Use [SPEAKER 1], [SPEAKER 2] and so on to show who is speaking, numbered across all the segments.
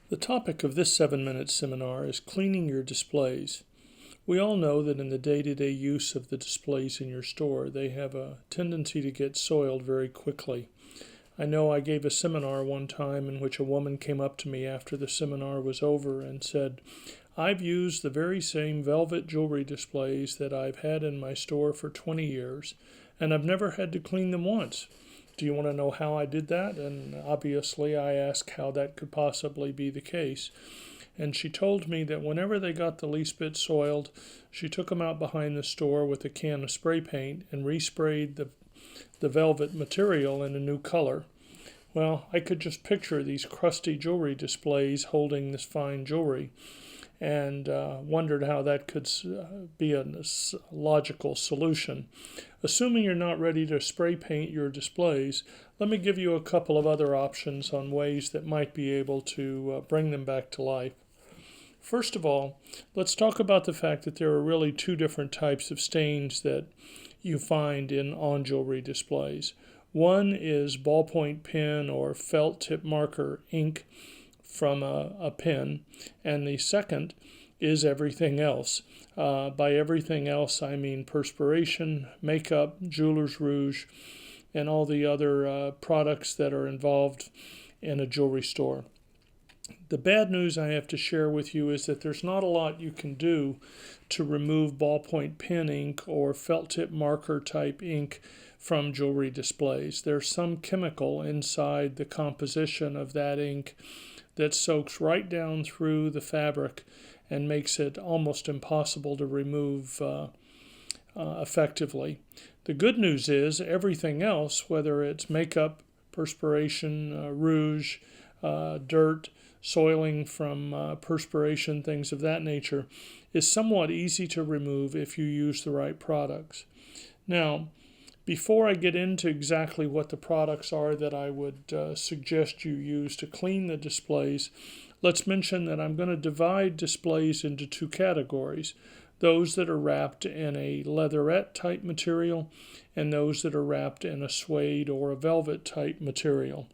[SPEAKER 1] The topic of this 7-minute seminar is cleaning your displays. We all know that in the day-to-day use of the displays in your store, they have a tendency to get soiled very quickly. I know I gave a seminar one time in which a woman came up to me after the seminar was over and said, "I've used the very same velvet jewelry displays that I've had in my store for 20 years, and I've never had to clean them once. Do you want to know how I did that?" And obviously I asked how that could possibly be the case. And she told me that whenever they got the least bit soiled, she took them out behind the store with a can of spray paint and resprayed the velvet material in a new color. Well, I could just picture these crusty jewelry displays holding this fine jewelry, and wondered how that could be a logical solution. Assuming you're not ready to spray paint your displays, let me give you a couple of other options on ways that might be able to bring them back to life. First of all, let's talk about the fact that there are really two different types of stains that you find in on-jewelry displays. One is ballpoint pen or felt tip marker ink from a pen, and the second is everything else. By everything else, I mean perspiration, makeup, jeweler's rouge, and all the other products that are involved in a jewelry store. The bad news I have to share with you is that there's not a lot you can do to remove ballpoint pen ink or felt tip marker type ink from jewelry displays. There's some chemical inside the composition of that ink that soaks right down through the fabric and makes it almost impossible to remove effectively. The good news is everything else, whether it's makeup, perspiration, rouge, dirt, soiling from perspiration, things of that nature, is somewhat easy to remove if you use the right products. Now, before I get into exactly what the products are that I would suggest you use to clean the displays, let's mention that I'm going to divide displays into two categories: those that are wrapped in a leatherette type material and those that are wrapped in a suede or a velvet type material.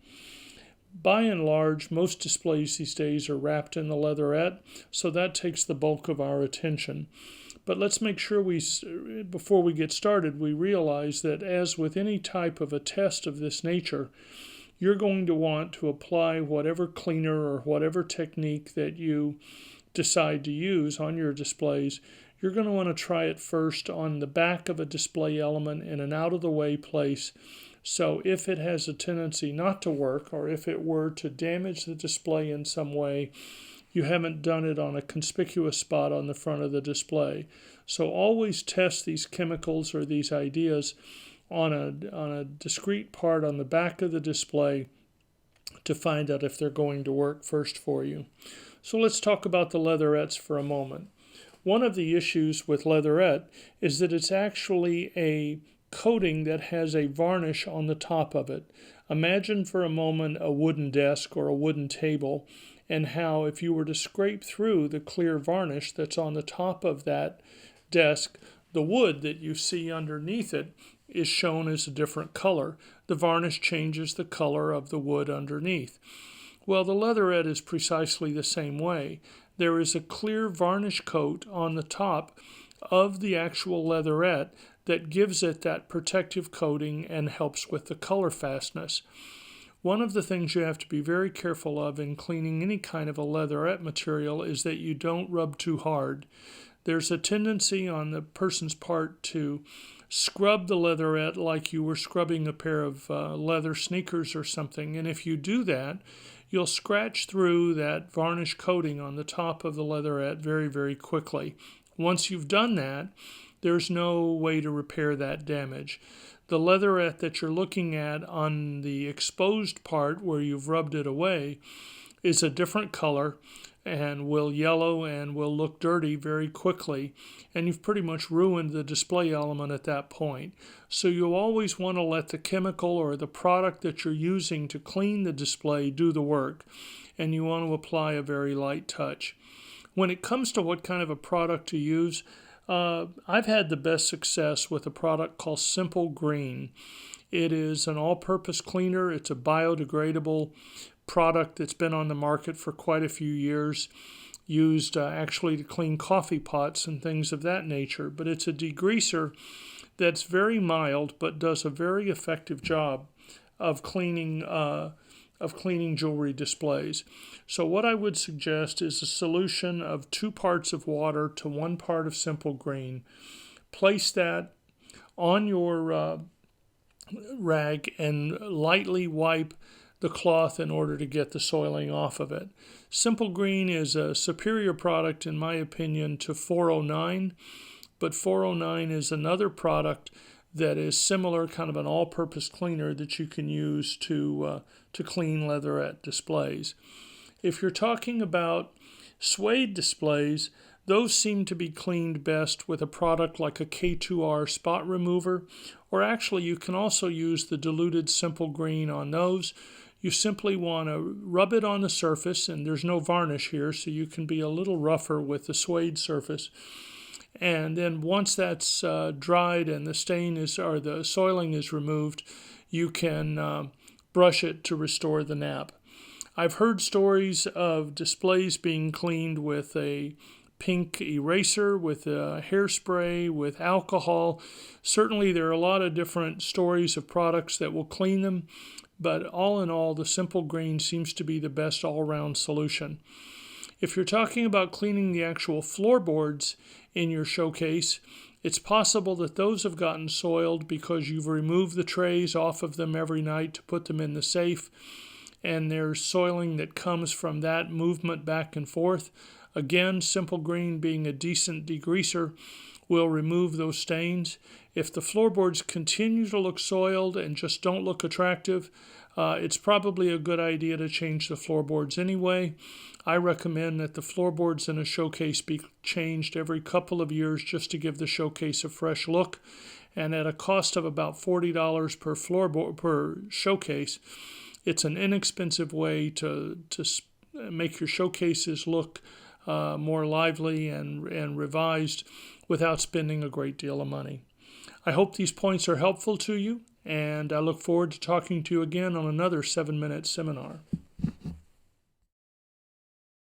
[SPEAKER 1] By and large, most displays these days are wrapped in the leatherette, so that takes the bulk of our attention. But let's make sure before we get started, we realize that as with any type of a test of this nature, you're going to want to apply whatever cleaner or whatever technique that you decide to use on your displays. You're going to want to try it first on the back of a display element in an out-of-the-way place. So if it has a tendency not to work, or if it were to damage the display in some way, you haven't done it on a conspicuous spot on the front of the display. So always test these chemicals or these ideas on a discrete part on the back of the display to find out if they're going to work first for you. So let's talk about the leatherettes for a moment. One of the issues with leatherette is that it's actually a coating that has a varnish on the top of it. Imagine for a moment a wooden desk or a wooden table, and how if you were to scrape through the clear varnish that's on the top of that desk, the wood that you see underneath it is shown as a different color. The varnish changes the color of the wood underneath. Well, the leatherette is precisely the same way. There is a clear varnish coat on the top of the actual leatherette that gives it that protective coating and helps with the color fastness. One of the things you have to be very careful of in cleaning any kind of a leatherette material is that you don't rub too hard. There's a tendency on the person's part to scrub the leatherette like you were scrubbing a pair of leather sneakers or something, and if you do that, you'll scratch through that varnish coating on the top of the leatherette very, very quickly. Once you've done that, there's no way to repair that damage. The leatherette that you're looking at on the exposed part where you've rubbed it away is a different color and will yellow and will look dirty very quickly, and you've pretty much ruined the display element at that point. So you'll always want to let the chemical or the product that you're using to clean the display do the work, and you want to apply a very light touch. When it comes to what kind of a product to use, I've had the best success with a product called Simple Green. It is an all-purpose cleaner. It's a biodegradable product that's been on the market for quite a few years, used actually to clean coffee pots and things of that nature. But it's a degreaser that's very mild but does a very effective job of cleaning jewelry displays. So what I would suggest is a solution of 2 parts of water to 1 part of simple green. Place that on your rag and lightly wipe the cloth in order to get the soiling off of it. Simple Green is a superior product, in my opinion, to 409, but 409 is another product that is similar, kind of an all-purpose cleaner that you can use to clean leatherette displays. If you're talking about suede displays, those seem to be cleaned best with a product like a K2R spot remover, or actually you can also use the diluted Simple Green on those. You simply want to rub it on the surface, and there's no varnish here, so you can be a little rougher with the suede surface. And then once that's dried and the stain is, or the soiling is removed, you can brush it to restore the nap. I've heard stories of displays being cleaned with a pink eraser, with a hairspray, with alcohol. Certainly there are a lot of different stories of products that will clean them, but all in all, the Simple Green seems to be the best all-round solution. If you're talking about cleaning the actual floorboards in your showcase, it's possible that those have gotten soiled because you've removed the trays off of them every night to put them in the safe, and there's soiling that comes from that movement back and forth. Again, Simple Green, being a decent degreaser, will remove those stains. If the floorboards continue to look soiled and just don't look attractive, it's probably a good idea to change the floorboards anyway. I recommend that the floorboards in a showcase be changed every couple of years just to give the showcase a fresh look. And at a cost of about $40 per floorboard per showcase, it's an inexpensive way to make your showcases look more lively and revised without spending a great deal of money. I hope these points are helpful to you, and I look forward to talking to you again on another 7-minute seminar.